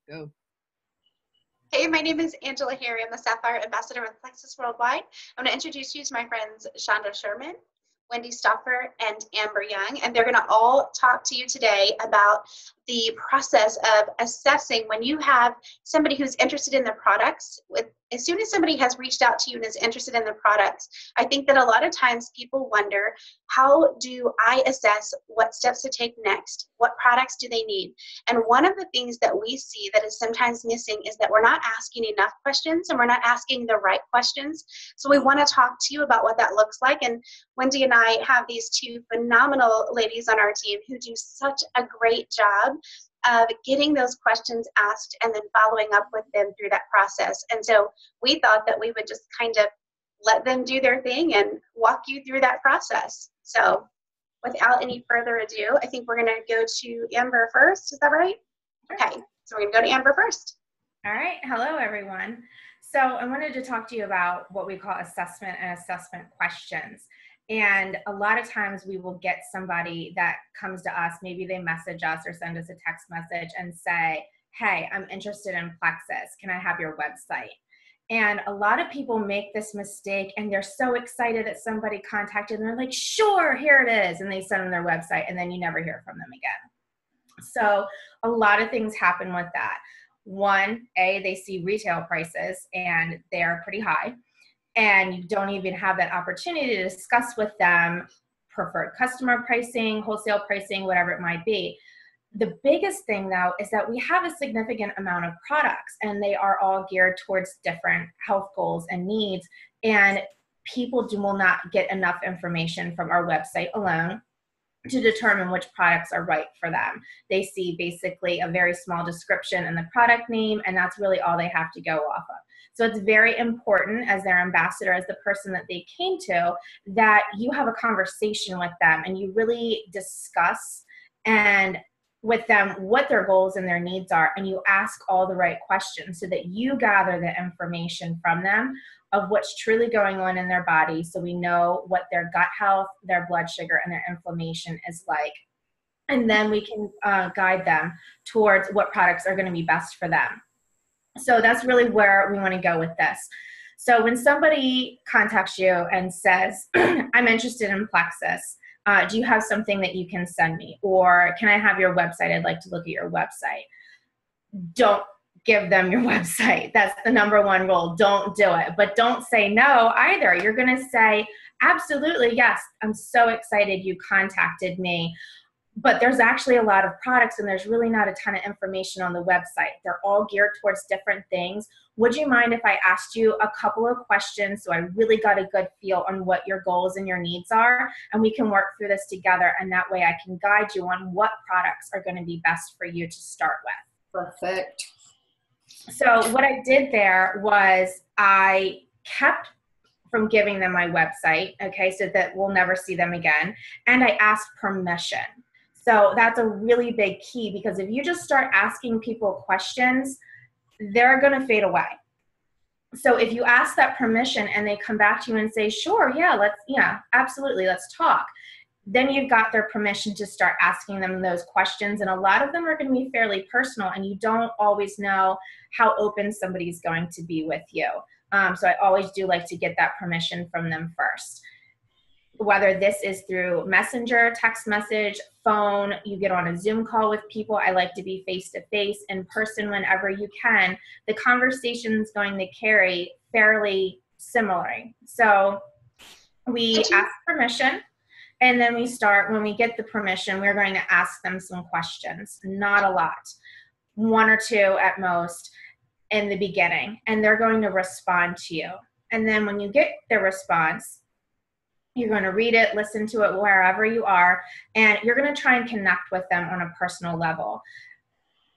Go. Hey, my name is Angela Harry. I'm the Sapphire Ambassador with Plexus Worldwide. I'm going to introduce you to my friends Shonda Sherman, Wendy Stoffer, and Amber Young, and they're going to all talk to you today about the process of assessing when you have somebody who's interested in the products. As soon as somebody has reached out to you and is interested in the products, I think that a lot of times people wonder, how do I assess what steps to take next? What products do they need? And one of the things that we see that is sometimes missing is that we're not asking enough questions and we're not asking the right questions. So we want to talk to you about what that looks like. And Wendy and I have these two phenomenal ladies on our team who do such a great job of getting those questions asked and then following up with them through that process. And so we thought that we would just kind of let them do their thing and walk you through that process. So without any further ado, I think we're going to go to Amber first. Is that right? Okay, so we're going to go to Amber first. All right. Hello, everyone. So I wanted to talk to you about what we call assessment and assessment questions. And a lot of times we will get somebody that comes to us, maybe they message us or send us a text message and say, hey, I'm interested in Plexus. Can I have your website? And a lot of people make this mistake and they're so excited that somebody contacted them. They're like, sure, here it is. And they send them their website and then you never hear from them again. So a lot of things happen with that. One, they see retail prices and they are pretty high. And you don't even have that opportunity to discuss with them preferred customer pricing, wholesale pricing, whatever it might be. The biggest thing, though, is that we have a significant amount of products, and they are all geared towards different health goals and needs, and people will not get enough information from our website alone to determine which products are right for them. They see basically a very small description and the product name, and that's really all they have to go off of. So it's very important as their ambassador, as the person that they came to, that you have a conversation with them and you really discuss and with them what their goals and their needs are, and you ask all the right questions so that you gather the information from them of what's truly going on in their body, so we know what their gut health, their blood sugar, and their inflammation is like. And then we can guide them towards what products are going to be best for them. So that's really where we want to go with this. So when somebody contacts you and says, I'm interested in Plexus, do you have something that you can send me? Or can I have your website? I'd like to look at your website. Don't give them your website. That's the number one rule. Don't do it. But don't say no either. You're going to say, absolutely, yes, I'm so excited you contacted me. But there's actually a lot of products and there's really not a ton of information on the website. They're all geared towards different things. Would you mind if I asked you a couple of questions so I really got a good feel on what your goals and your needs are? And we can work through this together, and that way I can guide you on what products are going to be best for you to start with. Perfect. So what I did there was I kept from giving them my website, okay, so that we'll never see them again. And I asked permission. So that's a really big key, because if you just start asking people questions, they're going to fade away. So if you ask that permission and they come back to you and say, sure, yeah, absolutely, let's talk, then you've got their permission to start asking them those questions. And a lot of them are going to be fairly personal, and you don't always know how open somebody's going to be with you. So I always do like to get that permission from them first. Whether this is through Messenger, text message, phone, you get on a Zoom call with people. I like to be face-to-face, in person whenever you can. The conversation is going to carry fairly similarly. So we ask permission, and then we start, when we get the permission, we're going to ask them some questions. Not a lot, one or two at most in the beginning, and they're going to respond to you. And then when you get their response, you're going to read it, listen to it wherever you are, and you're going to try and connect with them on a personal level.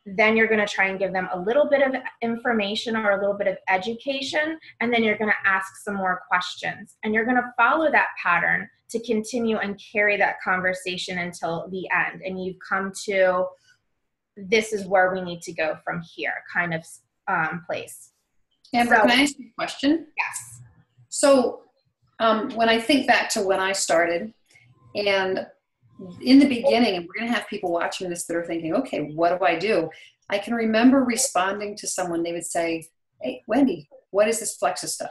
Then you're going to try and give them a little bit of information or a little bit of education, and then you're going to ask some more questions. And you're going to follow that pattern to continue and carry that conversation until the end. And you've come to, this is where we need to go from here kind of place. Amber, can I ask you a question? Yes. So when I think back to when I started, and in the beginning, and we're going to have people watching this that are thinking, okay, what do I do? I can remember responding to someone. They would say, "Hey, Wendy, what is this Plexus stuff?"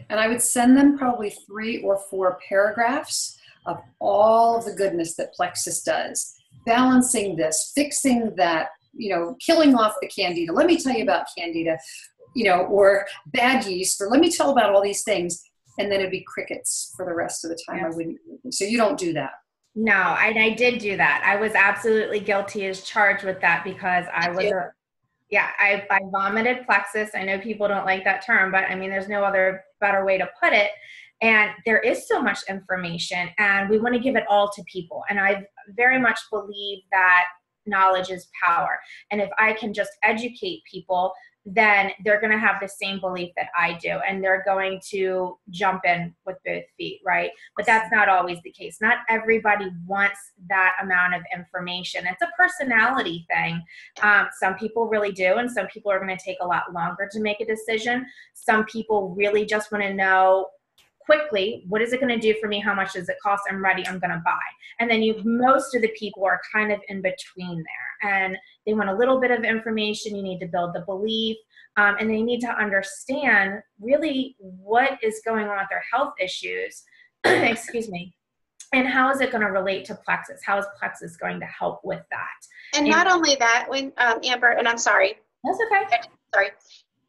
And I would send them probably 3 or 4 paragraphs of all the goodness that Plexus does, balancing this, fixing that, killing off the candida. Let me tell you about candida, or bad yeast, or let me tell about all these things. And then it'd be crickets for the rest of the time. Yes. I wouldn't. So you don't do that. No, I did do that. I was absolutely guilty as charged with that because I vomited Plexus. I know people don't like that term, but I mean, there's no other better way to put it. And there is so much information and we want to give it all to people. And I very much believe that knowledge is power. And if I can just educate people, then they're going to have the same belief that I do. And they're going to jump in with both feet, right? But that's not always the case. Not everybody wants that amount of information. It's a personality thing. Some people really do. And some people are going to take a lot longer to make a decision. Some people really just want to know quickly, what is it going to do for me? How much does it cost? I'm ready. I'm going to buy. And then most of the people are kind of in between there and they want a little bit of information. You need to build the belief and they need to understand really what is going on with their health issues, excuse me, and how is it going to relate to Plexus? How is Plexus going to help with that? And not only that, when Amber, and I'm sorry. That's okay. Sorry.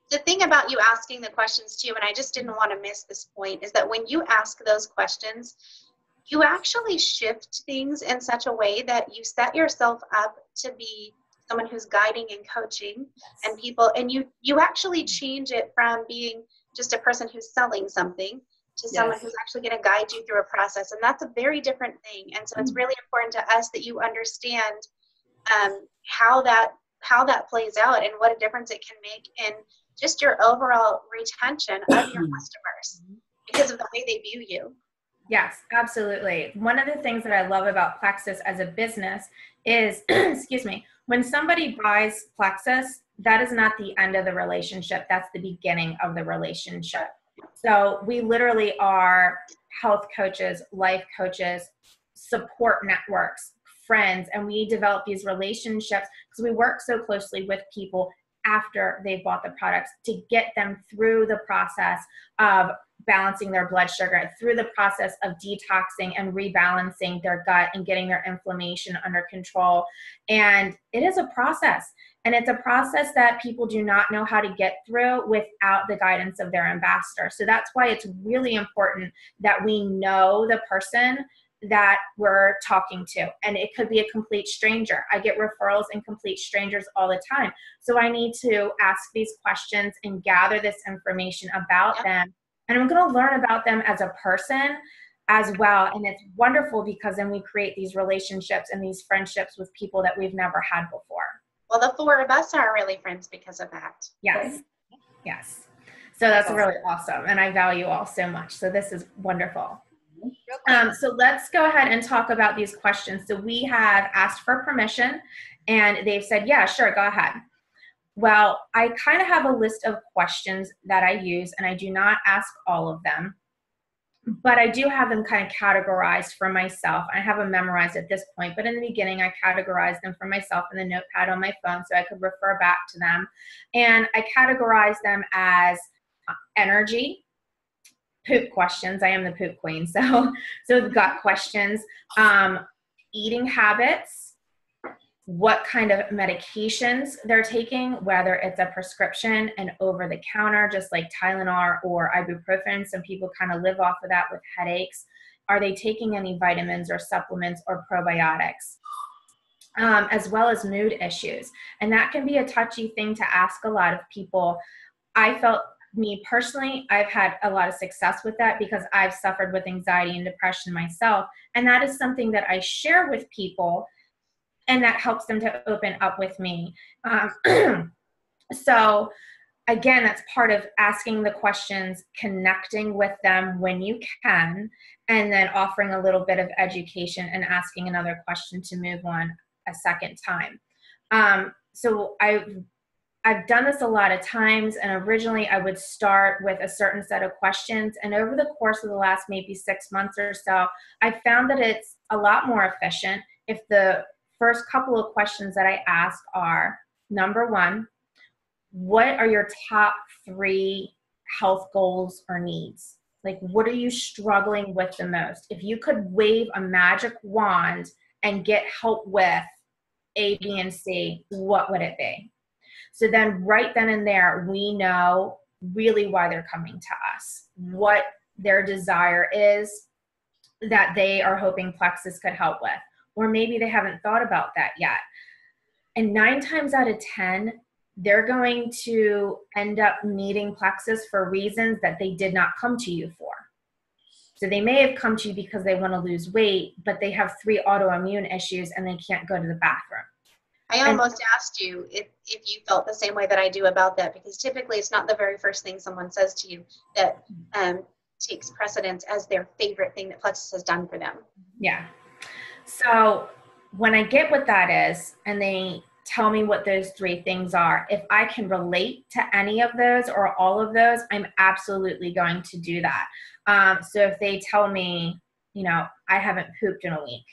The thing about you asking the questions too, and I just didn't want to miss this point, is that when you ask those questions, you actually shift things in such a way that you set yourself up to be someone who's guiding and coaching and people, and you actually change it from being just a person who's selling something to someone who's actually going to guide you through a process. And that's a very different thing. And so it's really important to us that you understand how that plays out and what a difference it can make in just your overall retention of your customers because of the way they view you. Yes, absolutely. One of the things that I love about Plexus as a business is, excuse me, when somebody buys Plexus, that is not the end of the relationship. That's the beginning of the relationship. So we literally are health coaches, life coaches, support networks, friends, and we develop these relationships because we work so closely with people after they've bought the products to get them through the process of balancing their blood sugar, through the process of detoxing and rebalancing their gut and getting their inflammation under control. And it is a process. And it's a process that people do not know how to get through without the guidance of their ambassador. So that's why it's really important that we know the person that we're talking to. And it could be a complete stranger. I get referrals and complete strangers all the time. So I need to ask these questions and gather this information about them. And I'm going to learn about them as a person as well. And it's wonderful because then we create these relationships and these friendships with people that we've never had before. Well, the 4 of us are really friends because of that. Yes. Yes. So that's really awesome. And I value all so much. So this is wonderful. So let's go ahead and talk about these questions. So we have asked for permission and they've said, yeah, sure, go ahead. Well, I kind of have a list of questions that I use and I do not ask all of them, but I do have them kind of categorized for myself. I have them memorized at this point, but in the beginning I categorized them for myself in the notepad on my phone so I could refer back to them. And I categorized them as energy, poop questions. I am the poop queen. So gut questions, eating habits, what kind of medications they're taking, whether it's a prescription and over the counter, just like Tylenol or ibuprofen. Some people kind of live off of that with headaches. Are they taking any vitamins or supplements or probiotics? As well as mood issues. And that can be a touchy thing to ask a lot of people. I felt, me personally, I've had a lot of success with that because I've suffered with anxiety and depression myself. And that is something that I share with people and that helps them to open up with me. So again, that's part of asking the questions, connecting with them when you can, and then offering a little bit of education and asking another question to move on a second time. So I've done this a lot of times, and originally I would start with a certain set of questions, and over the course of the last maybe 6 months or so, I found that it's a lot more efficient if the first couple of questions that I ask are, Number one, what are your top 3 health goals or needs? Like, what are you struggling with the most? If you could wave a magic wand and get help with A, B, and C, what would it be? So then right then and there, we know really why they're coming to us, what their desire is that they are hoping Plexus could help with. Or maybe they haven't thought about that yet. And 9 times out of 10, they're going to end up needing Plexus for reasons that they did not come to you for. So they may have come to you because they want to lose weight, but they have 3 autoimmune issues and they can't go to the bathroom. I almost asked you if you felt the same way that I do about that, because typically it's not the very first thing someone says to you that takes precedence as their favorite thing that Plexus has done for them. Yeah. So when I get what that is and they tell me what those 3 things are, if I can relate to any of those or all of those, I'm absolutely going to do that. So if they tell me, I haven't pooped in a week,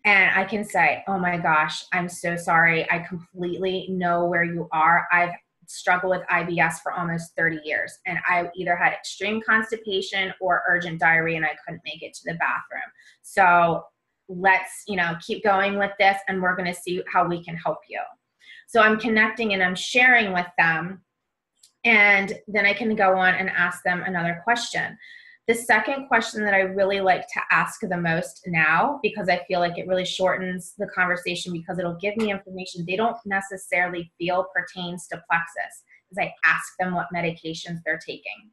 and I can say, oh my gosh, I'm so sorry. I completely know where you are. I've struggled with IBS for almost 30 years. And I either had extreme constipation or urgent diarrhea and I couldn't make it to the bathroom. So let's, keep going with this and we're going to see how we can help you. So I'm connecting and I'm sharing with them. And then I can go on and ask them another question. The second question that I really like to ask the most now, because I feel like it really shortens the conversation because it'll give me information they don't necessarily feel pertains to Plexus, is I ask them what medications they're taking.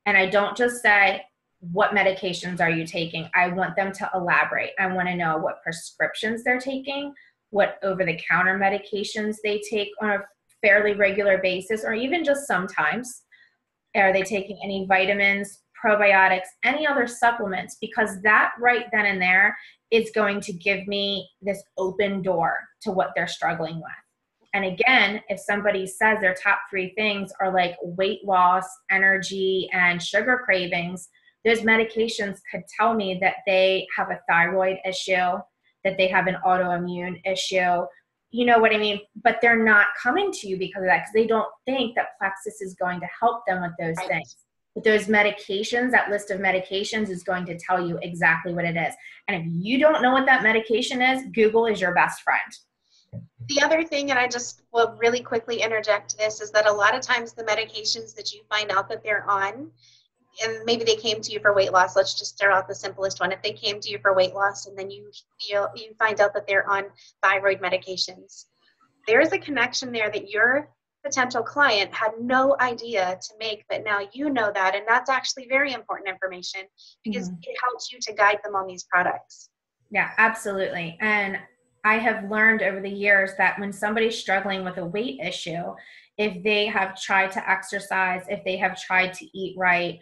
And I don't just say, what medications are you taking? I want them to elaborate. I want to know what prescriptions they're taking, what over-the-counter medications they take on a fairly regular basis, or even just sometimes. Are they taking any vitamins, probiotics, any other supplements? Because that right then and there is going to give me this open door to what they're struggling with. And again, if somebody says their top 3 things are like weight loss, energy, and sugar cravings, those medications could tell me that they have a thyroid issue, that they have an autoimmune issue. You know what I mean? But they're not coming to you because of that, because they don't think that Plexus is going to help them with those things. But those medications, that list of medications is going to tell you exactly what it is. And if you don't know what that medication is, Google is your best friend. The other thing, and I just will really quickly interject this, is that a lot of times the medications that you find out that they're on, and maybe they came to you for weight loss, let's just start out the simplest one. If they came to you for weight loss and then you find out that they're on thyroid medications, there is a connection there that your potential client had no idea to make, but now you know that, and that's actually very important information because it helps you to guide them on these products. Yeah, absolutely. And I have learned over the years that when somebody's struggling with a weight issue, if they have tried to exercise, if they have tried to eat right,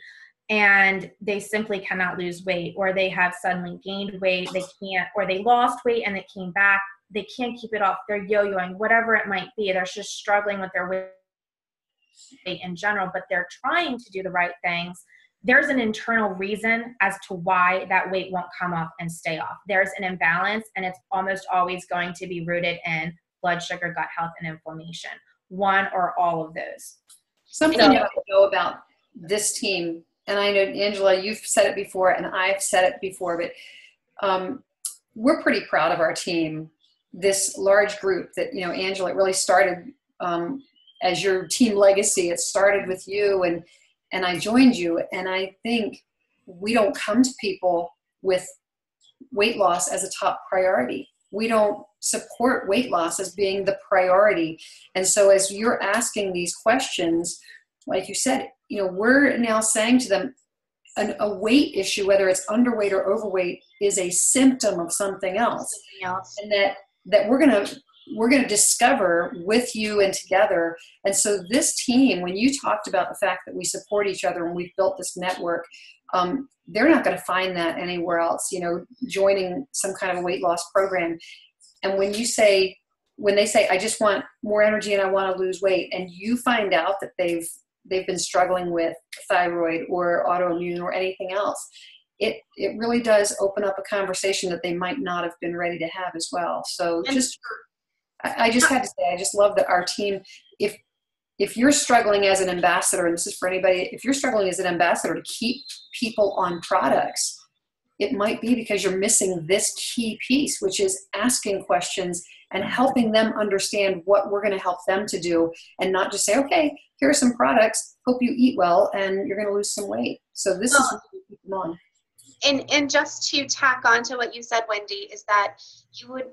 and they simply cannot lose weight, or they have suddenly gained weight, they can't, or they lost weight and it came back, they can't keep it off, they're yo-yoing, whatever it might be, they're just struggling with their weight in general, but they're trying to do the right things. There's an internal reason as to why that weight won't come off and stay off. There's an imbalance, and it's almost always going to be rooted in blood sugar, gut health, and inflammation. One or all of those. Something that I know about this team, and I know, Angela, you've said it before, and I've said it before, but we're pretty proud of our team. This large group that, Angela, it really started as your team legacy. It started with you, and I joined you. And I think we don't come to people with weight loss as a top priority. We don't support weight loss as being the priority. And so as you're asking these questions, like you said, we're now saying to them, a weight issue, whether it's underweight or overweight, is a symptom of something else. And that we're going to discover with you and together. And so this team, when you talked about the fact that we support each other and we've built this network, they're not going to find that anywhere else, joining some kind of weight loss program. And when they say, I just want more energy and I want to lose weight, and you find out that they've been struggling with thyroid or autoimmune or anything else, it really does open up a conversation that they might not have been ready to have as well. So I just had to say, I just love that our team, if you're struggling as an ambassador, and this is for anybody, if you're struggling as an ambassador to keep people on products, it might be because you're missing this key piece, which is asking questions and helping them understand what we're going to help them to do, and not just say, okay, here are some products, hope you eat well, and you're going to lose some weight. So this is what we keep them on. And just to tack on to what you said, Wendy, is that you would,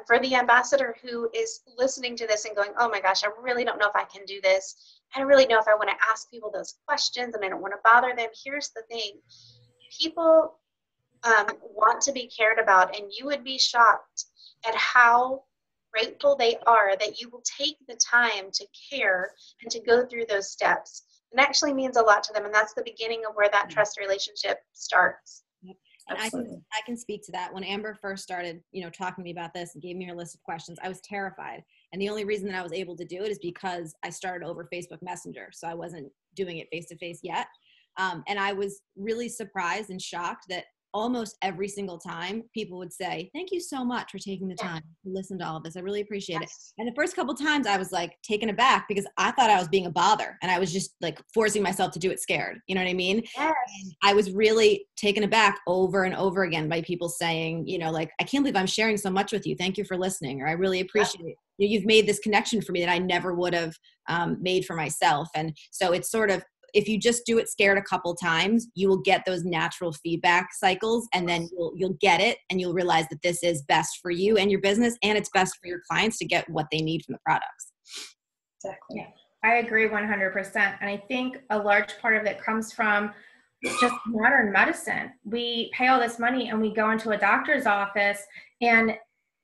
for the ambassador who is listening to this and going, oh my gosh, I really don't know if I can do this. I don't really know if I want to ask people those questions and I don't want to bother them. Here's the thing. People want to be cared about, and you would be shocked at how grateful they are that you will take the time to care and to go through those steps. It actually means a lot to them, and that's the beginning of where that trust relationship starts. And I can speak to that. When Amber first started, talking to me about this and gave me her list of questions, I was terrified. And the only reason that I was able to do it is because I started over Facebook Messenger. So I wasn't doing it face-to-face yet. And I was really surprised and shocked that almost every single time people would say, thank you so much for taking the time to listen to all of this. I really appreciate it. And the first couple of times I was like taken aback because I thought I was being a bother, and I was just like forcing myself to do it scared. You know what I mean? Yes. And I was really taken aback over and over again by people saying, like, I can't believe I'm sharing so much with you. Thank you for listening. Or I really appreciate it. You've made this connection for me that I never would have made for myself. And so it's sort of, if you just do it scared a couple times, you will get those natural feedback cycles, and then you'll get it, and you'll realize that this is best for you and your business, and it's best for your clients to get what they need from the products. Exactly. I agree 100%. And I think a large part of it comes from just modern medicine. We pay all this money and we go into a doctor's office and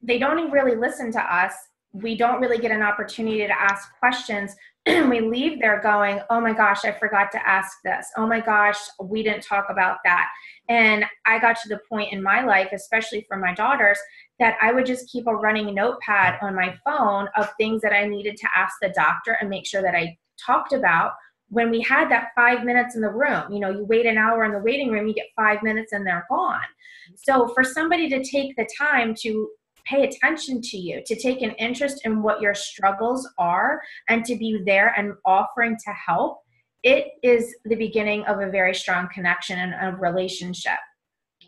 they don't even really listen to us. We don't really get an opportunity to ask questions. We leave there going, oh my gosh, I forgot to ask this. Oh my gosh, we didn't talk about that. And I got to the point in my life, especially for my daughters, that I would just keep a running notepad on my phone of things that I needed to ask the doctor and make sure that I talked about when we had that 5 minutes in the room. You wait an hour in the waiting room, you get 5 minutes and they're gone. So for somebody to take the time to pay attention to you, to take an interest in what your struggles are, and to be there and offering to help, it is the beginning of a very strong connection and a relationship.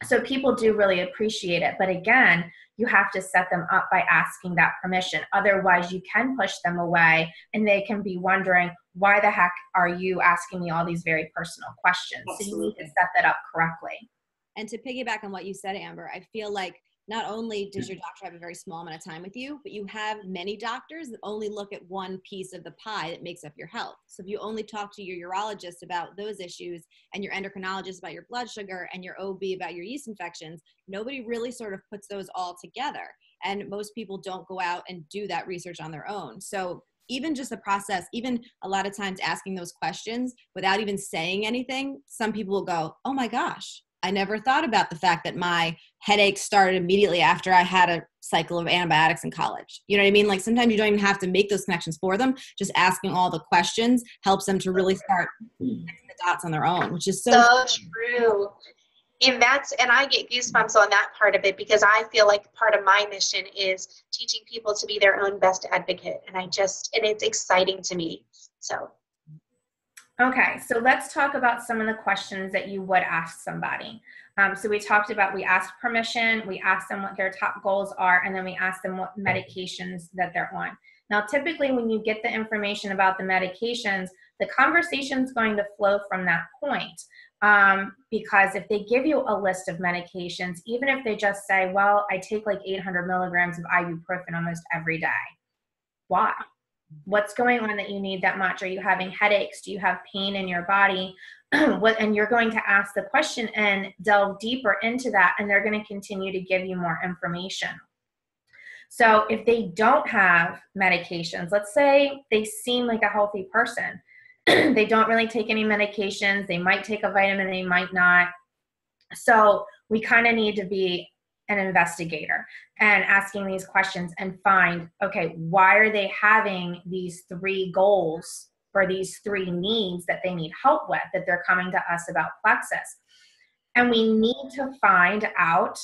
So people do really appreciate it. But again, you have to set them up by asking that permission. Otherwise, you can push them away and they can be wondering, why the heck are you asking me all these very personal questions? Absolutely. So you need to set that up correctly. And to piggyback on what you said, Amber, I feel like not only does your doctor have a very small amount of time with you, but you have many doctors that only look at one piece of the pie that makes up your health. So if you only talk to your urologist about those issues and your endocrinologist about your blood sugar and your OB about your yeast infections, nobody really sort of puts those all together. And most people don't go out and do that research on their own. So even just the process, even a lot of times asking those questions without even saying anything, some people will go, oh my gosh, I never thought about the fact that my headache started immediately after I had a cycle of antibiotics in college. You know what I mean? Like sometimes you don't even have to make those connections for them. Just asking all the questions helps them to really start connecting the dots on their own, which is so true. And I get goosebumps on that part of it, because I feel like part of my mission is teaching people to be their own best advocate. And it's exciting to me. So. Okay, so let's talk about some of the questions that you would ask somebody. So we talked about, we asked permission, we asked them what their top goals are, and then we asked them what medications that they're on. Now, typically when you get the information about the medications, the conversation is going to flow from that point. Because if they give you a list of medications, even if they just say, well, I take like 800 milligrams of ibuprofen almost every day. Why? What's going on that you need that much? Are you having headaches? Do you have pain in your body? And you're going to ask the question and delve deeper into that, and they're going to continue to give you more information. So if they don't have medications, let's say they seem like a healthy person, they don't really take any medications, they might take a vitamin, they might not. So we kind of need to be an investigator and asking these questions and find, okay, why are they having these 3 goals or these 3 needs that they need help with, that they're coming to us about Plexus? And we need to find out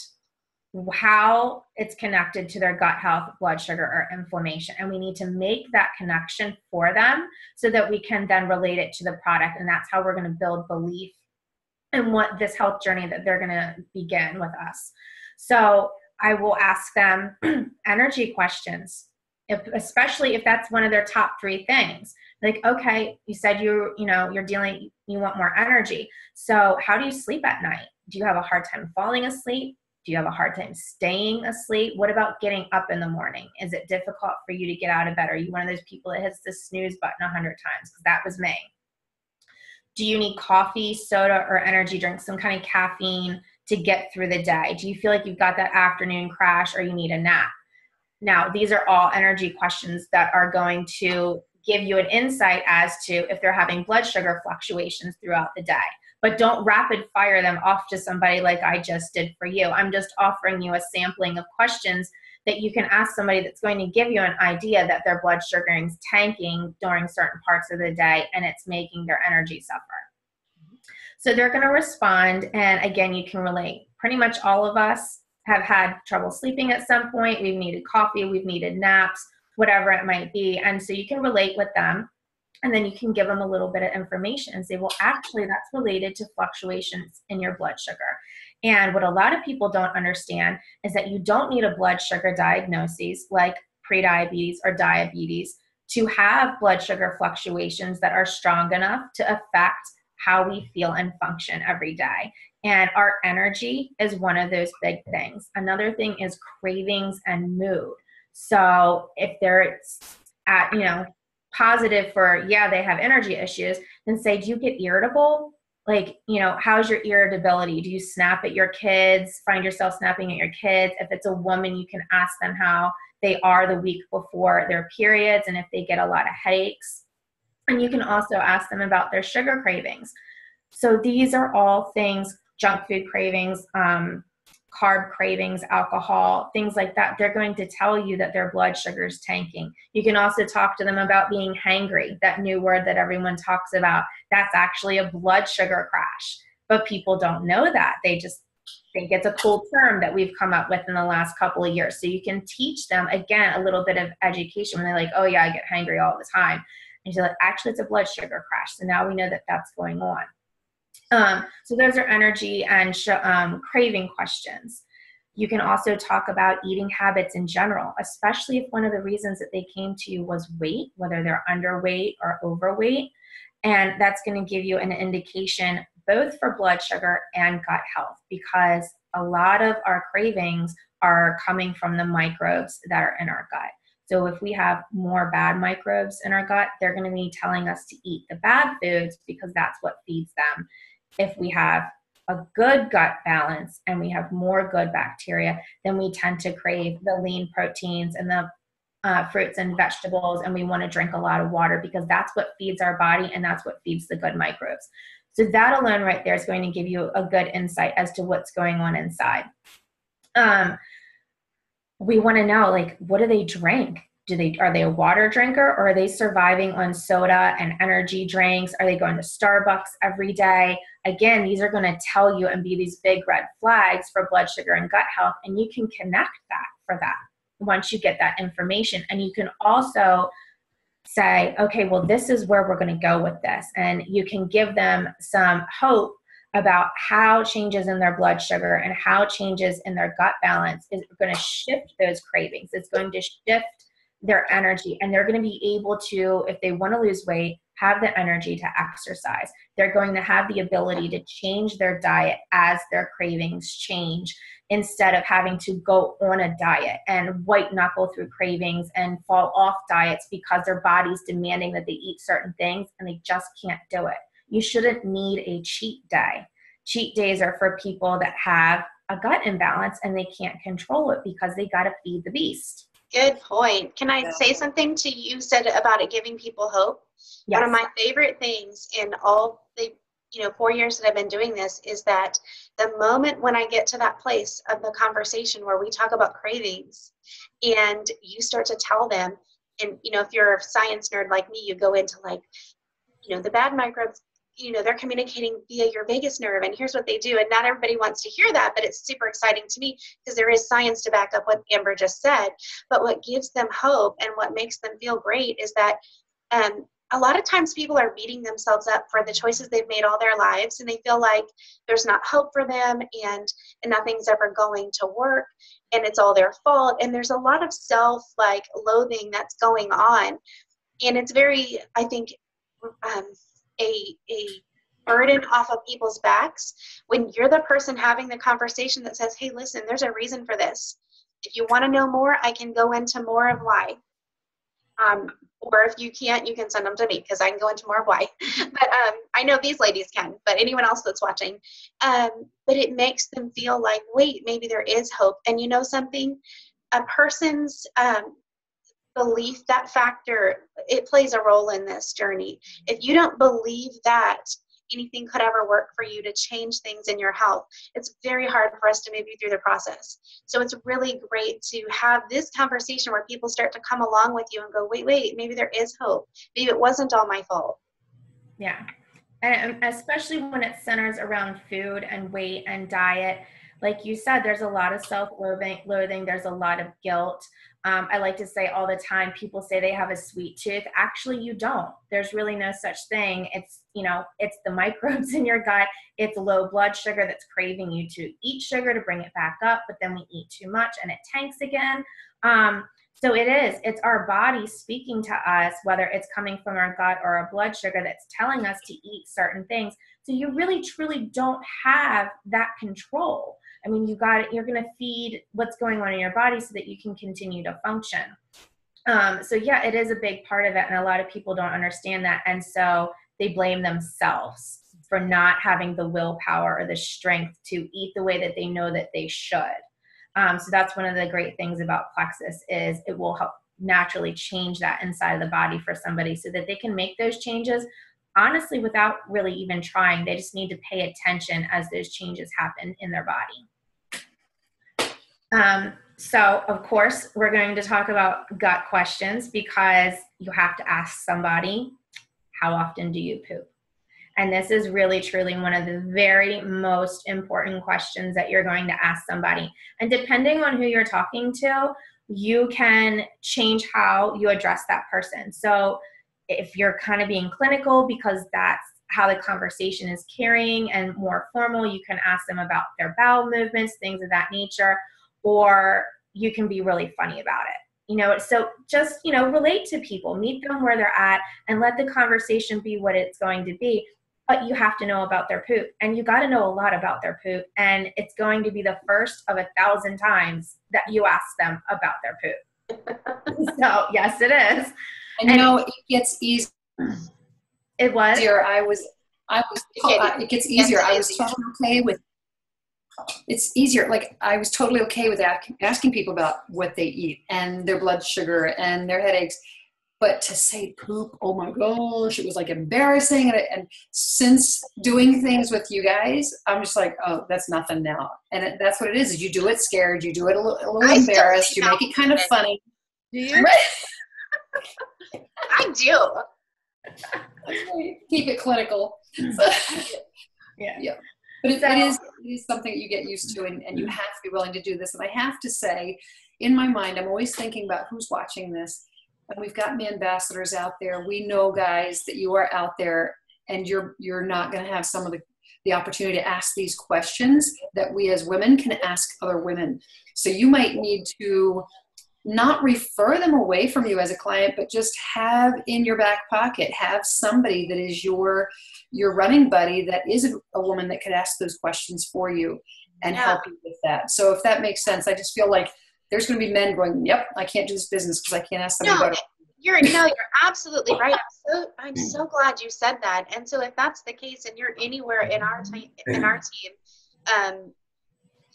how it's connected to their gut health, blood sugar, or inflammation. And we need to make that connection for them so that we can then relate it to the product. And that's how we're going to build belief in what this health journey that they're going to begin with us. So I will ask them energy questions, especially if that's one of their top 3 things. Like, okay, you said you want more energy. So how do you sleep at night? Do you have a hard time falling asleep? Do you have a hard time staying asleep? What about getting up in the morning? Is it difficult for you to get out of bed? Are you one of those people that hits the snooze button 100 times? Because that was me. Do you need coffee, soda, or energy drink, some kind of caffeine to get through the day? Do you feel like you've got that afternoon crash or you need a nap? Now, these are all energy questions that are going to give you an insight as to if they're having blood sugar fluctuations throughout the day. But don't rapid fire them off to somebody like I just did for you. I'm just offering you a sampling of questions that you can ask somebody that's going to give you an idea that their blood sugar is tanking during certain parts of the day and it's making their energy suffer. So they're going to respond, and again, you can relate. Pretty much all of us have had trouble sleeping at some point. We've needed coffee, we've needed naps, whatever it might be. And so you can relate with them, and then you can give them a little bit of information and say, well, actually, that's related to fluctuations in your blood sugar. And what a lot of people don't understand is that you don't need a blood sugar diagnosis like prediabetes or diabetes to have blood sugar fluctuations that are strong enough to affect how we feel and function every day. And our energy is one of those big things. Another thing is cravings and mood. So if they're at, positive for, they have energy issues, then say, do you get irritable? Like, how's your irritability? Do you snap at your kids? Find yourself snapping at your kids? If it's a woman, you can ask them how they are the week before their periods and if they get a lot of headaches. And you can also ask them about their sugar cravings. So these are all things, junk food cravings, carb cravings, alcohol, things like that. They're going to tell you that their blood sugar is tanking. You can also talk to them about being hangry, that new word that everyone talks about. That's actually a blood sugar crash. But people don't know that. They just think it's a cool term that we've come up with in the last couple of years. So you can teach them, again, a little bit of education when they're like, oh yeah, I get hangry all the time. And you're like, actually, it's a blood sugar crash. So now we know that that's going on. So those are energy and craving questions. You can also talk about eating habits in general, especially if one of the reasons that they came to you was weight, whether they're underweight or overweight. And that's going to give you an indication both for blood sugar and gut health, because a lot of our cravings are coming from the microbes that are in our gut. So if we have more bad microbes in our gut, they're going to be telling us to eat the bad foods because that's what feeds them. If we have a good gut balance and we have more good bacteria, then we tend to crave the lean proteins and the fruits and vegetables, and we want to drink a lot of water because that's what feeds our body and that's what feeds the good microbes. So that alone right there is going to give you a good insight as to what's going on inside. We want to know, like, what do they drink? Are they a water drinker, or are they surviving on soda and energy drinks? Are they going to Starbucks every day? Again, these are going to tell you and be these big red flags for blood sugar and gut health, and you can connect that for that once you get that information. And you can also say, okay, well, this is where we're going to go with this. And you can give them some hope about how changes in their blood sugar and how changes in their gut balance is going to shift those cravings. It's going to shift their energy, and they're going to be able to, if they want to lose weight, have the energy to exercise. They're going to have the ability to change their diet as their cravings change, instead of having to go on a diet and white knuckle through cravings and fall off diets because their body's demanding that they eat certain things and they just can't do it. You shouldn't need a cheat day. Cheat days are for people that have a gut imbalance and they can't control it because they got to feed the beast. Good point. Can I say something to you said about it giving people hope? Yes. One of my favorite things in all the 4 years that I've been doing this is that the moment when I get to that place of the conversation where we talk about cravings and you start to tell them, and if you're a science nerd like me, you go into the bad microbes they're communicating via your vagus nerve, and here's what they do. And not everybody wants to hear that, but it's super exciting to me because there is science to back up what Amber just said. But what gives them hope and what makes them feel great is that a lot of times people are beating themselves up for the choices they've made all their lives, and they feel like there's not hope for them, and nothing's ever going to work, and it's all their fault. And there's a lot of loathing that's going on. And it's very, I think, a burden off of people's backs when you're the person having the conversation that says, hey, listen, there's a reason for this. If you want to know more, I can go into more of why. Or if you can't, you can send them to me because I can go into more of why. But I know these ladies can, but anyone else that's watching. But it makes them feel like, wait, maybe there is hope. And you know something? A person's belief, that factor, it plays a role in this journey. If you don't believe that anything could ever work for you to change things in your health, it's very hard for us to move you through the process. So it's really great to have this conversation where people start to come along with you and go, wait, maybe there is hope. Maybe it wasn't all my fault. Yeah. And especially when it centers around food and weight and diet. Like you said, there's a lot of self-loathing. There's a lot of guilt. I like to say all the time, people say they have a sweet tooth. Actually, you don't. There's really no such thing. It's the microbes in your gut. It's low blood sugar that's craving you to eat sugar to bring it back up, but then we eat too much and it tanks again. So it's our body speaking to us, whether it's coming from our gut or our blood sugar that's telling us to eat certain things. So you really, truly don't have that control. I mean, you're going to feed what's going on in your body so that you can continue to function. So yeah, it is a big part of it. And a lot of people don't understand that. And so they blame themselves for not having the willpower or the strength to eat the way that they know that they should. So that's one of the great things about Plexus is it will help naturally change that inside of the body for somebody so that they can make those changes honestly without really even trying. They just need to pay attention as those changes happen in their body. So of course we're going to talk about gut questions because you have to ask somebody, how often do you poop? And this is really truly one of the very most important questions that you're going to ask somebody. And depending on who you're talking to, you can change how you address that person. So if you're kind of being clinical because that's how the conversation is carrying and more formal, you can ask them about their bowel movements, things of that nature, or you can be really funny about it. So just, relate to people, meet them where they're at and let the conversation be what it's going to be. But you have to know about their poop, and you got to know a lot about their poop. And it's going to be the first of 1,000 times that you ask them about their poop. So yes, it is. And it gets easier. It was. It gets easier. I was totally okay with. It's easier. Like I was totally okay with asking people about what they eat and their blood sugar and their headaches. But to say poop, oh my gosh, it was like embarrassing. And since doing things with you guys, I'm just like, oh, that's nothing now. And that's what it is you do it scared, you do it a little embarrassed, you make it kind of funny. Do you? I do. Keep it clinical. Yeah. But it is something that you get used to, and you have to be willing to do this. And I have to say, in my mind, I'm always thinking about who's watching this. And we've got ambassadors out there. We know, guys, that you are out there, and you're not going to have some of the opportunity to ask these questions that we as women can ask other women. So you might need to not refer them away from you as a client, but just have in your back pocket, have somebody that is your running buddy that is a woman that could ask those questions for you and help you with that. So if that makes sense, I just feel like there's going to be men going, yep, I can't do this business because I can't ask somebody about it. You're absolutely right. I'm so glad you said that. And so if that's the case and you're anywhere in our team,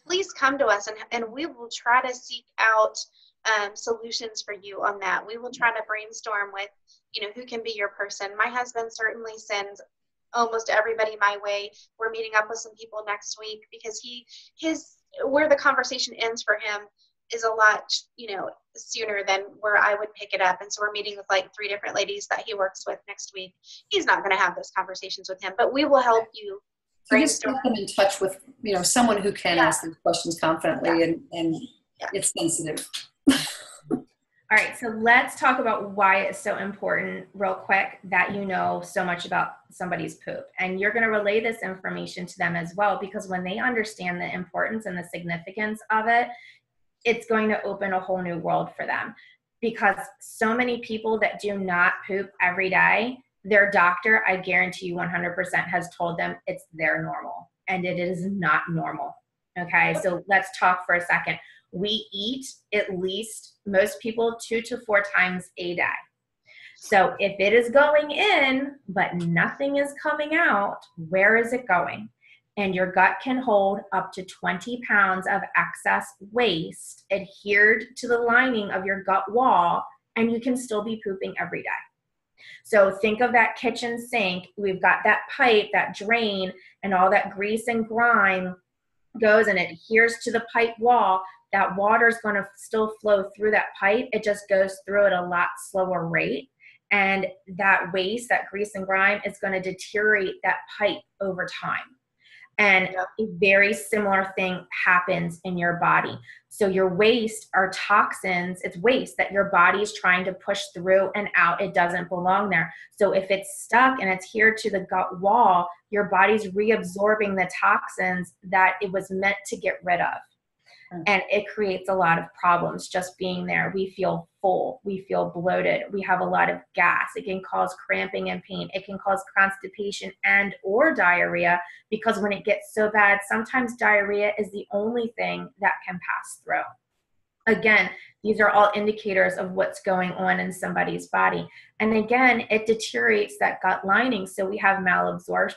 please come to us and we will try to seek out solutions for you on that. We will try to brainstorm with, who can be your person. My husband certainly sends almost everybody my way. We're meeting up with some people next week because where the conversation ends for him is a lot, sooner than where I would pick it up. And so we're meeting with like 3 different ladies that he works with next week. He's not going to have those conversations with him, but we will help you. So just put them in touch with, someone who can ask these questions confidently and it's sensitive. All right, so let's talk about why it's so important real quick that you know so much about somebody's poop. And you're gonna relay this information to them as well, because when they understand the importance and the significance of it, it's going to open a whole new world for them. Because so many people that do not poop every day, their doctor, I guarantee you 100% has told them it's their normal, and it is not normal. Okay, so let's talk for a second. We eat at least, most people, 2 to 4 times a day. So if it is going in, but nothing is coming out, where is it going? And your gut can hold up to 20 pounds of excess waste adhered to the lining of your gut wall, and you can still be pooping every day. So think of that kitchen sink. We've got that pipe, that drain, and all that grease and grime goes and adheres to the pipe wall. That water is going to still flow through that pipe. It just goes through at a lot slower rate. And that waste, that grease and grime, is going to deteriorate that pipe over time. And a very similar thing happens in your body. So your waste are toxins. It's waste that your body is trying to push through and out. It doesn't belong there. So if it's stuck and it's adhered to the gut wall, your body's reabsorbing the toxins that it was meant to get rid of. And it creates a lot of problems just being there. We feel full. We feel bloated. We have a lot of gas. It can cause cramping and pain. It can cause constipation and or diarrhea, because when it gets so bad, sometimes diarrhea is the only thing that can pass through. Again, these are all indicators of what's going on in somebody's body. And again, it deteriorates that gut lining. So we have malabsorption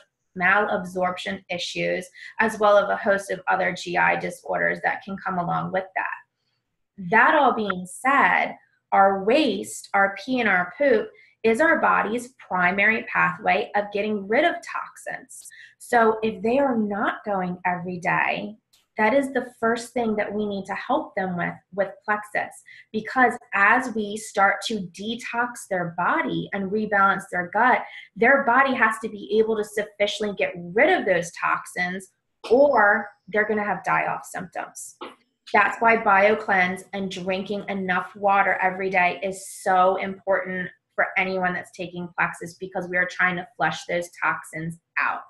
issues, as well as a host of other GI disorders that can come along with that. That all being said, our waste, our pee and our poop, is our body's primary pathway of getting rid of toxins. So if they are not going every day, that is the first thing that we need to help them with Plexus, because as we start to detox their body and rebalance their gut, their body has to be able to sufficiently get rid of those toxins, or they're going to have die-off symptoms. That's why BioCleanse and drinking enough water every day is so important for anyone that's taking Plexus, because we are trying to flush those toxins out.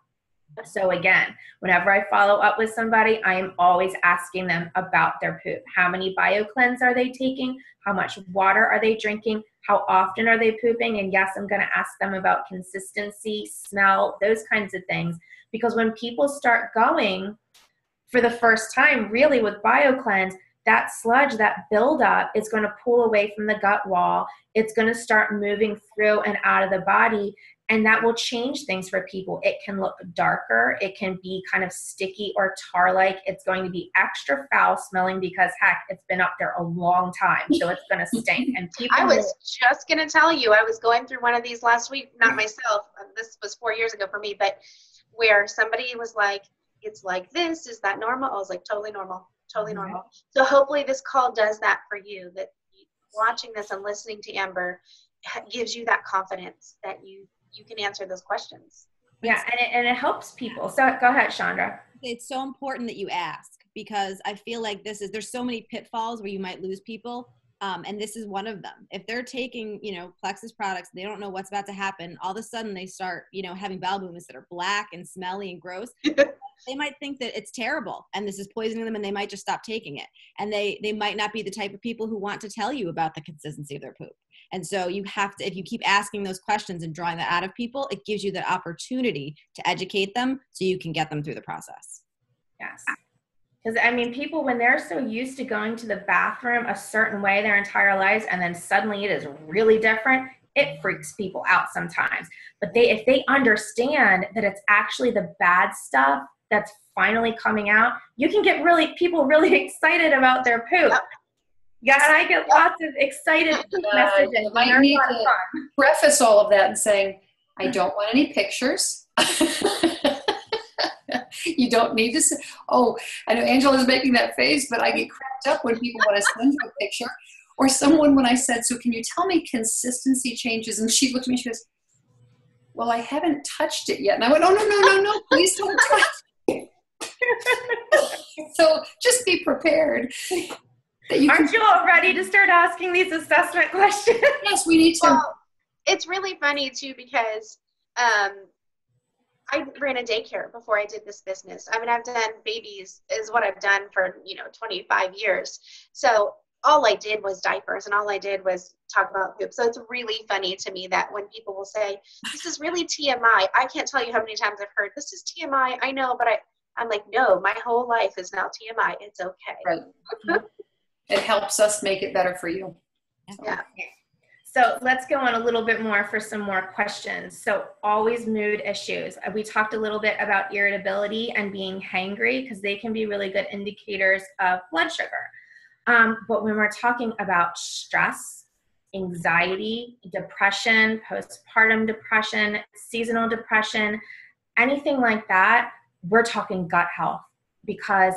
So again, whenever I follow up with somebody, I am always asking them about their poop. How many BioCleanse are they taking? How much water are they drinking? How often are they pooping? And yes, I'm going to ask them about consistency, smell, those kinds of things. Because when people start going for the first time, really with BioCleanse, that sludge, that buildup is going to pull away from the gut wall. It's going to start moving through and out of the body. And that will change things for people. It can look darker. It can be kind of sticky or tar-like. It's going to be extra foul smelling because, heck, it's been up there a long time. So it's going to stink. And people I was just going to tell you, I was going through one of these last week, not myself. This was 4 years ago for me, but where somebody was like, it's like this. Is that normal? I was like, totally normal. Totally normal. So hopefully this call does that for you, that watching this and listening to Amber gives you that confidence that you can answer those questions. Yeah, and it helps people. So go ahead, Chandra. It's so important that you ask, because I feel like there's so many pitfalls where you might lose people. And this is one of them. If they're taking, Plexus products, they don't know what's about to happen. All of a sudden they start, having bowel movements that are black and smelly and gross. They might think that it's terrible and this is poisoning them, and they might just stop taking it. And they might not be the type of people who want to tell you about the consistency of their poop. And so you have to, if you keep asking those questions and drawing that out of people, it gives you the opportunity to educate them so you can get them through the process. Yes. Because, people, when they're so used to going to the bathroom a certain way their entire lives, and then suddenly it is really different, it freaks people out sometimes. But if they understand that it's actually the bad stuff that's finally coming out, you can get people really excited about their poop. Yeah, and I get lots of excited messages. You might need to preface all of that and saying, I don't want any pictures. You don't need to say, oh, I know Angela's making that face, but I get cracked up when people want to send you a picture. Or someone, when I said, so can you tell me consistency changes? And she looked at me, she goes, well, I haven't touched it yet. And I went, oh, no, please don't touch it. So just be prepared. Aren't you all ready to start asking these assessment questions? Yes, we need to. Well, it's really funny too, because I ran a daycare before I did this business. I mean, I've done babies is what I've done for, 25 years. So all I did was diapers, and all I did was talk about poop. So it's really funny to me that when people will say, this is really TMI, I can't tell you how many times I've heard, this is TMI, I know, but I'm like, no, my whole life is now TMI. It's okay. Right. It helps us make it better for you. Yeah. So let's go on a little bit more for some more questions. So always mood issues. We talked a little bit about irritability and being hangry, because they can be really good indicators of blood sugar. But when we're talking about stress, anxiety, depression, postpartum depression, seasonal depression, anything like that, we're talking gut health. Because,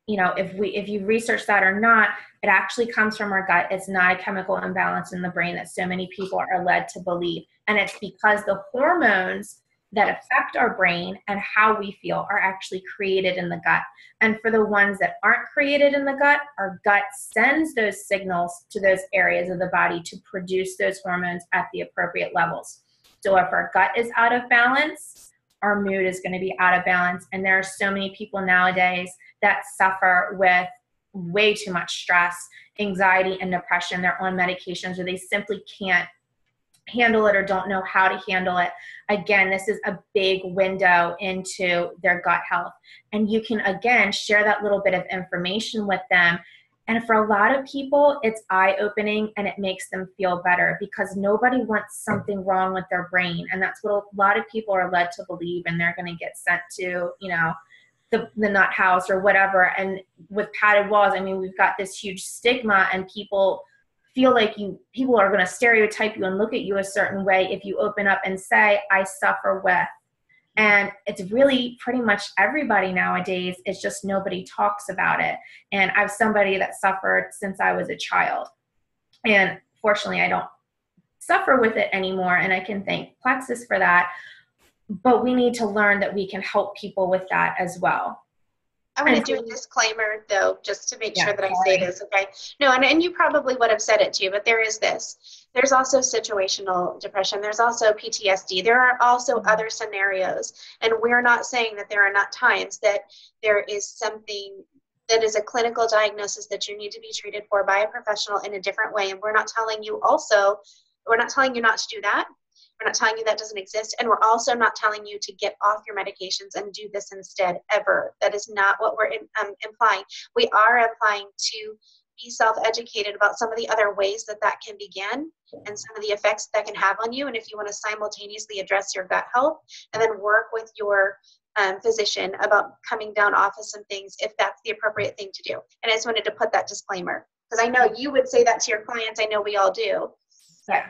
if you research that or not, it actually comes from our gut. It's not a chemical imbalance in the brain that so many people are led to believe. And it's because the hormones that affect our brain and how we feel are actually created in the gut. And for the ones that aren't created in the gut, our gut sends those signals to those areas of the body to produce those hormones at the appropriate levels. So if our gut is out of balance, our mood is going to be out of balance. And there are so many people nowadays that suffer with way too much stress, anxiety, and depression. They're on medications, or they simply can't handle it or don't know how to handle it. Again, this is a big window into their gut health. And you can, again, share that little bit of information with them. And for a lot of people, it's eye-opening, and it makes them feel better, because nobody wants something wrong with their brain. And that's what a lot of people are led to believe, and they're going to get sent to, the nut house or whatever. And with padded walls, I mean, we've got this huge stigma, and people feel like people are going to stereotype you and look at you a certain way if you open up and say, I suffer with. And it's really pretty much everybody nowadays. It's just nobody talks about it. And I have somebody that suffered since I was a child. And fortunately, I don't suffer with it anymore. And I can thank Plexus for that. But we need to learn that we can help people with that as well. I want to do a disclaimer, though, just to make sure that I say this, okay? No, and you probably would have said it too, but there is this. There's also situational depression. There's also PTSD. There are also other scenarios. And we're not saying that there are not times that there is something that is a clinical diagnosis that you need to be treated for by a professional in a different way. And we're not telling you not to do that. We're not telling you that doesn't exist. And we're also not telling you to get off your medications and do this instead, ever. That is not what we're implying. We are implying to be self-educated about some of the other ways that can begin and some of the effects that can have on you. And if you want to simultaneously address your gut health and then work with your physician about coming down off of some things, if that's the appropriate thing to do. And I just wanted to put that disclaimer, because I know you would say that to your clients. I know we all do. Yeah.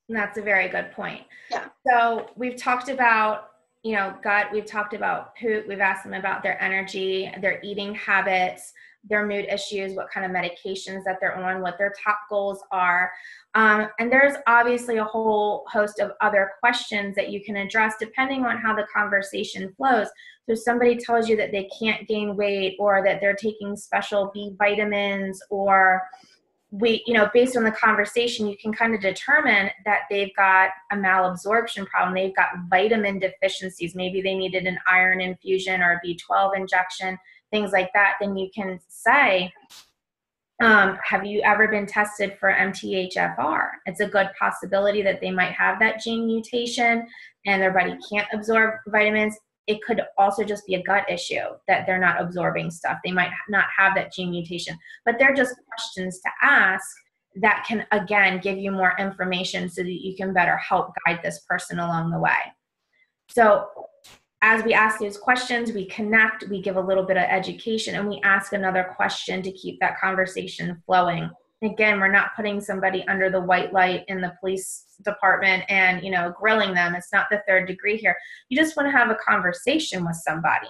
That's a very good point. Yeah. So we've talked about, gut, we've talked about poop, we've asked them about their energy, their eating habits, their mood issues, what kind of medications that they're on, what their top goals are. And there's obviously a whole host of other questions that you can address depending on how the conversation flows. So if somebody tells you that they can't gain weight, or that they're taking special B vitamins, or based on the conversation, you can kind of determine that they've got a malabsorption problem. They've got vitamin deficiencies. Maybe they needed an iron infusion or a B12 injection, things like that. Then you can say, have you ever been tested for MTHFR? It's a good possibility that they might have that gene mutation and their body can't absorb vitamins. It could also just be a gut issue that they're not absorbing stuff. They might not have that gene mutation, but they're just questions to ask that can, again, give you more information so that you can better help guide this person along the way. So as we ask those questions, we connect, we give a little bit of education, and we ask another question to keep that conversation flowing. again, we're not putting somebody under the white light in the police department and, grilling them. It's not the third degree here. You just want to have a conversation with somebody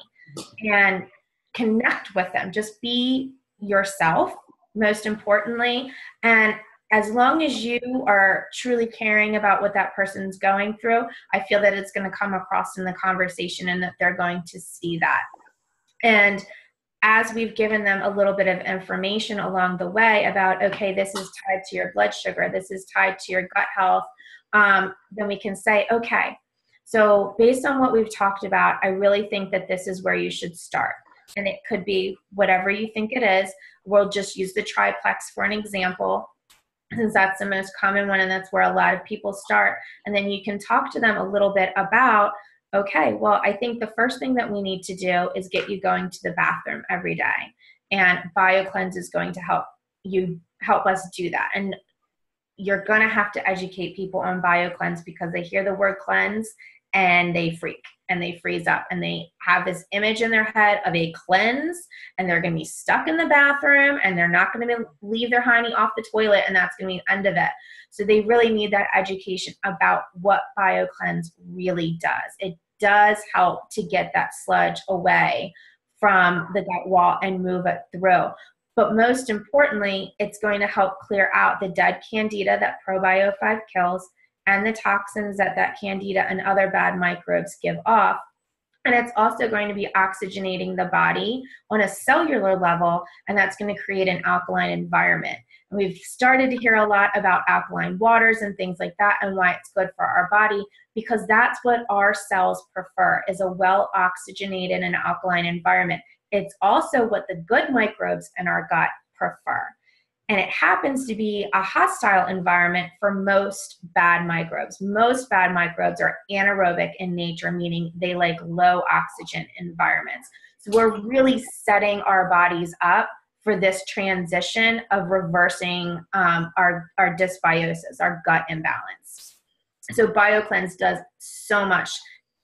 and connect with them. Just be yourself, most importantly. And as long as you are truly caring about what that person's going through, I feel that it's going to come across in the conversation and that they're going to see that. And as we've given them a little bit of information along the way about, okay, this is tied to your blood sugar, this is tied to your gut health, then we can say, okay, so based on what we've talked about, I really think that this is where you should start. And it could be whatever you think it is. We'll just use the triplex for an example, since that's the most common one and that's where a lot of people start. And then you can talk to them a little bit about, okay, well, I think the first thing that we need to do is get you going to the bathroom every day. And BioCleanse is going to help us do that. And you're going to have to educate people on BioCleanse because they hear the word cleanse and they freak and they freeze up and they have this image in their head of a cleanse and they're going to be stuck in the bathroom and they're not going to leave their hiney off the toilet and that's going to be the end of it. So they really need that education about what BioCleanse really does. It does help to get that sludge away from the gut wall and move it through. But most importantly, it's going to help clear out the dead candida that ProBio 5 kills and the toxins that candida and other bad microbes give off. And it's also going to be oxygenating the body on a cellular level, and that's going to create an alkaline environment. And we've started to hear a lot about alkaline waters and things like that and why it's good for our body, because that's what our cells prefer, is a well-oxygenated and alkaline environment. It's also what the good microbes in our gut prefer. And it happens to be a hostile environment for most bad microbes. Most bad microbes are anaerobic in nature, meaning they like low oxygen environments. So we're really setting our bodies up for this transition of reversing our dysbiosis, our gut imbalance. So BioCleanse does so much.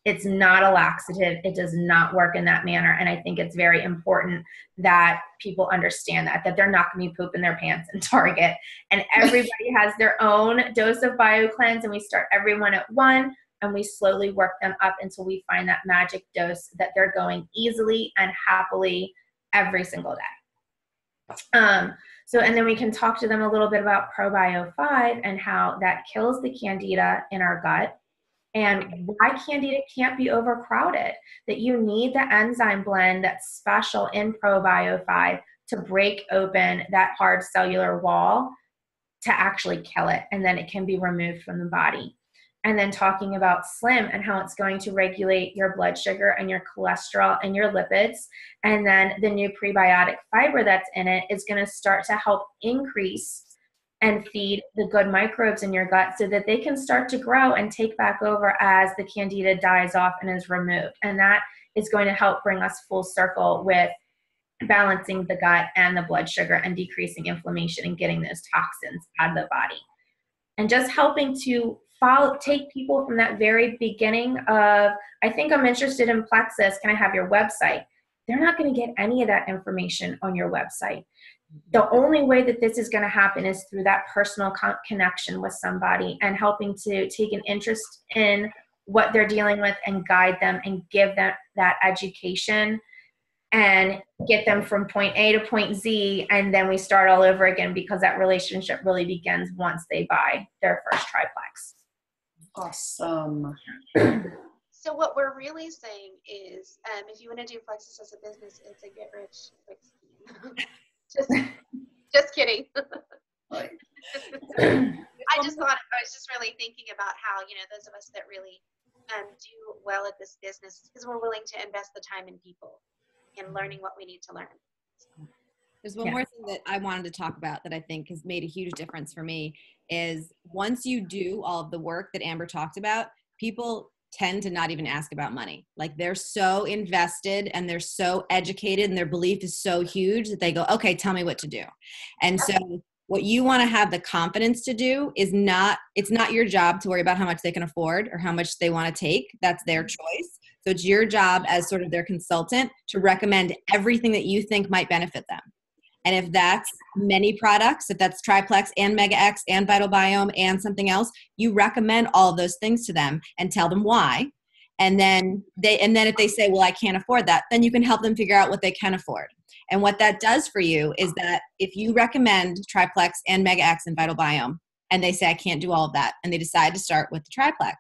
It's not a laxative. It does not work in that manner. And I think it's very important that people understand that they're not going to be pooping their pants in Target. And everybody has their own dose of BioCleanse, and we start everyone at 1, and we slowly work them up until we find that magic dose that they're going easily and happily every single day. And then we can talk to them a little bit about ProBio 5 and how that kills the candida in our gut. And why candida can't be overcrowded, that you need the enzyme blend that's special in ProBio 5 to break open that hard cellular wall to actually kill it, and then it can be removed from the body. And then talking about Slim and how it's going to regulate your blood sugar and your cholesterol and your lipids. And then the new prebiotic fiber that's in it is going to start to help increase and feed the good microbes in your gut so that they can start to grow and take back over as the candida dies off and is removed. And that is going to help bring us full circle with balancing the gut and the blood sugar and decreasing inflammation and getting those toxins out of the body. And just helping to take people from that very beginning of, I think I'm interested in Plexus, can I have your website? They're not going to get any of that information on your website. The only way that this is going to happen is through that personal connection with somebody and helping to take an interest in what they're dealing with and guide them and give them that education and get them from point A to point Z. And then we start all over again, because that relationship really begins once they buy their first triplex. Awesome. So what we're really saying is, if you want to do Plexus as a business, it's a get rich quick scheme. Just kidding. I was just really thinking about how, those of us that really do well at this business, because we're willing to invest the time in people and learning what we need to learn. There's one more thing that I wanted to talk about that I think has made a huge difference for me is once you do all of the work that Amber talked about, people tend to not even ask about money. Like they're so invested and they're so educated and their belief is so huge that they go, okay, tell me what to do. And so what you want to have the confidence to do is it's not your job to worry about how much they can afford or how much they want to take. That's their choice. So it's your job as sort of their consultant to recommend everything that you think might benefit them. And if that's many products, if that's Triplex and Mega X and Vital Biome and something else, you recommend all of those things to them and tell them why. And then if they say, well, I can't afford that, then you can help them figure out what they can afford. And what that does for you is that if you recommend Triplex and Mega X and Vital Biome, and they say, I can't do all of that, and they decide to start with the Triplex,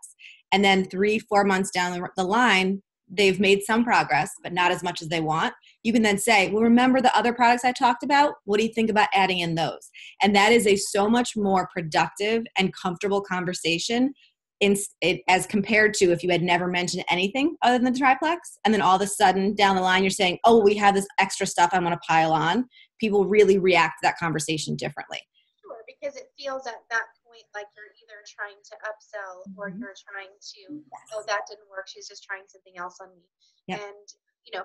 and then 3-4 months down the line, they've made some progress, but not as much as they want, you can then say, well, remember the other products I talked about? What do you think about adding in those? And that is a so much more productive and comfortable conversation as compared to if you had never mentioned anything other than the Triplex, and then all of a sudden down the line you're saying, oh, we have this extra stuff I want to pile on. People really react to that conversation differently. Sure, because it feels at that point like you're either trying to upsell or you're trying to, oh, that didn't work, she's just trying something else on me. Yep. And,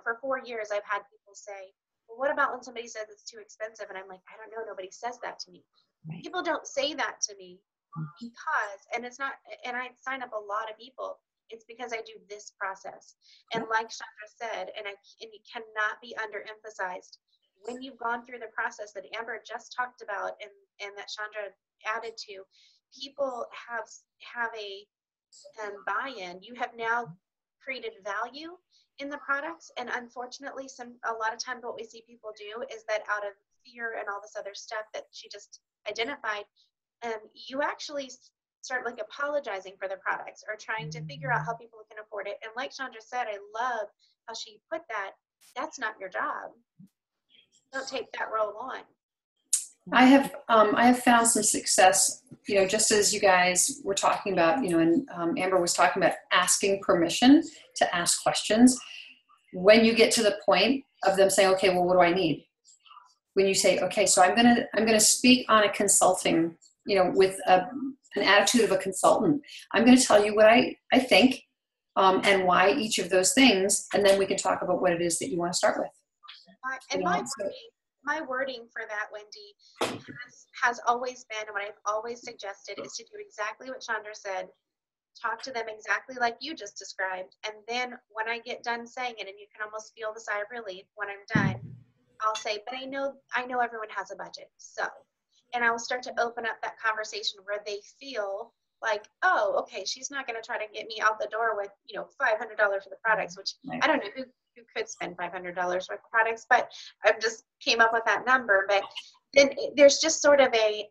for 4 years I've had people say, well, what about when somebody says it's too expensive? And I'm like, I don't know, nobody says that to me. Right. People don't say that to me because, and it's not, and I sign up a lot of people, it's because I do this process. And like Chandra said, and it cannot be underemphasized, when you've gone through the process that Amber just talked about and that Chandra added to, people have a buy-in. You have now created value in the products, and unfortunately a lot of times what we see people do is that out of fear and all this other stuff that she just identified, you actually start like apologizing for the products or trying to figure out how people can afford it. And like Chandra said, I love how she put that. That's not your job. Don't take that role on. I have found some success, just as you guys were talking about, and Amber was talking about asking permission to ask questions. When you get to the point of them saying, okay, well, what do I need? When you say, okay, so I'm gonna speak on a consulting, with an attitude of a consultant. I'm going to tell you what I think and why each of those things, and then we can talk about what it is that you want to start with. And my wording for that, Wendy, has always been, and what I've always suggested is to do exactly what Chandra said. Talk to them exactly like you just described. And then when I get done saying it, and you can almost feel the sigh of relief when I'm done, I'll say, but I know everyone has a budget. So, and I'll start to open up that conversation where they feel like, oh, okay, she's not going to try to get me out the door with, $500 for the products, which I don't know who could spend $500 worth of products, but I just came up with that number. But then there's just sort of a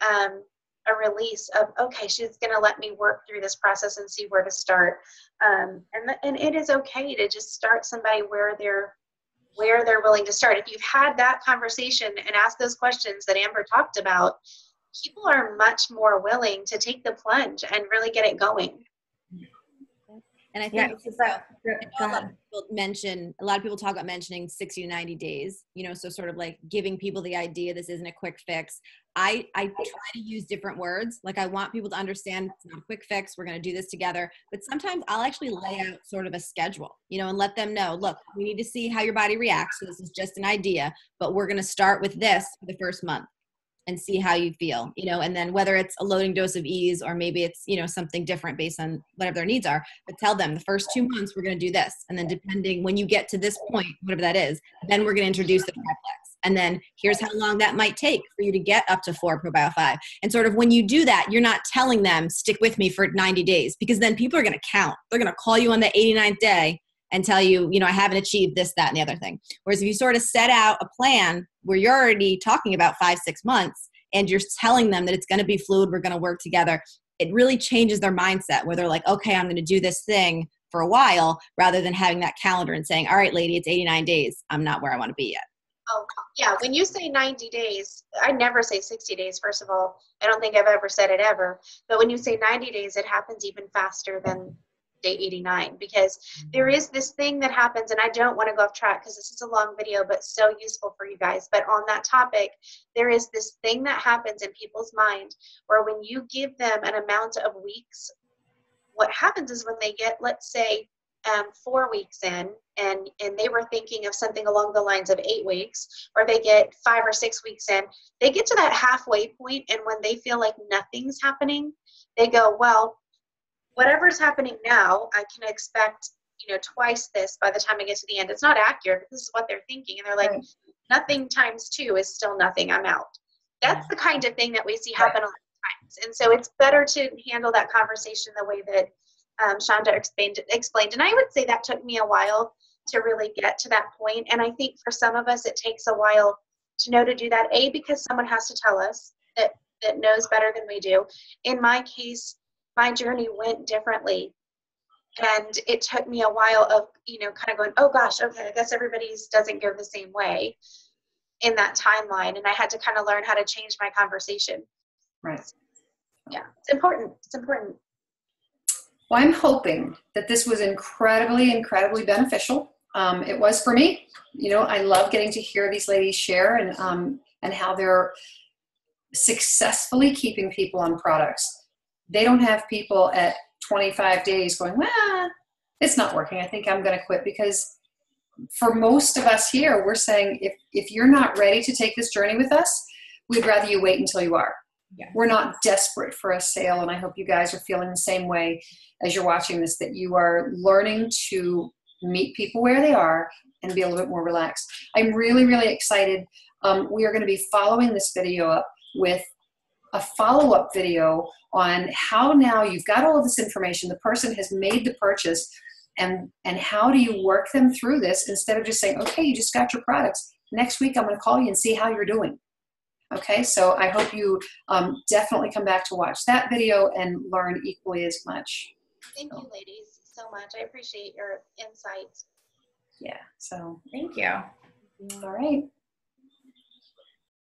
release of, okay, she's going to let me work through this process and see where to start. And it is okay to just start somebody where they're willing to start. If you've had that conversation and asked those questions that Amber talked about, people are much more willing to take the plunge and really get it going. And I think a lot of people talk about mentioning 60 to 90 days, so sort of like giving people the idea this isn't a quick fix. I try to use different words. Like I want people to understand it's not a quick fix. We're going to do this together. But sometimes I'll actually lay out sort of a schedule, and let them know, look, we need to see how your body reacts. So this is just an idea, but we're going to start with this for the first month and see how you feel, and then whether it's a loading dose of ease or maybe it's, something different based on whatever their needs are, but tell them the first 2 months, we're going to do this. And then depending when you get to this point, whatever that is, then we're going to introduce the Triplex. And then here's how long that might take for you to get up to 4 Probio 5. And sort of when you do that, you're not telling them stick with me for 90 days because then people are going to count. They're going to call you on the 89th day and tell you, I haven't achieved this, that, and the other thing. Whereas if you sort of set out a plan where you're already talking about 5-6 months and you're telling them that it's going to be fluid, we're going to work together, it really changes their mindset where they're like, okay, I'm going to do this thing for a while rather than having that calendar and saying, all right, lady, it's 89 days. I'm not where I want to be yet. Oh, yeah. When you say 90 days, I never say 60 days, first of all. I don't think I've ever said it ever. But when you say 90 days, it happens even faster than day 89 because there is this thing that happens, and I don't want to go off track because this is a long video, but so useful for you guys. But on that topic, there is this thing that happens in people's mind where when you give them an amount of weeks, what happens is when they get, let's say, 4 weeks in, and they were thinking of something along the lines of 8 weeks, or they get 5 or 6 weeks in, they get to that halfway point, and when they feel like nothing's happening, they go, well, whatever's happening now, I can expect, twice this by the time I get to the end. It's not accurate, but this is what they're thinking. And they're like, nothing times 2 is still nothing. I'm out. That's the kind of thing that we see happen a lot of times. And so it's better to handle that conversation the way that Shonda explained. And I would say that took me a while to really get to that point. And I think for some of us, it takes a while to know to do that, because someone has to tell us that knows better than we do. In my case, my journey went differently. And it took me a while of, kind of going, oh gosh, okay, I guess everybody's doesn't go the same way in that timeline. And I had to kind of learn how to change my conversation. Right. Yeah, it's important. It's important. Well, I'm hoping that this was incredibly, incredibly beneficial. It was for me. I love getting to hear these ladies share and how they're successfully keeping people on products. They don't have people at 25 days going, well, it's not working. I think I'm going to quit. Because for most of us here, we're saying, if you're not ready to take this journey with us, we'd rather you wait until you are. Yes. We're not desperate for a sale. And I hope you guys are feeling the same way as you're watching this, that you are learning to meet people where they are and be a little bit more relaxed. I'm really, really excited. We are going to be following this video up with a follow-up video on how now you've got all of this information, the person has made the purchase, and how do you work them through this instead of just saying, okay, you just got your products. Next week, I'm going to call you and see how you're doing. Okay, so I hope you definitely come back to watch that video and learn equally as much. Thank you, ladies, so much. I appreciate your insights. Yeah, so Thank you. all right.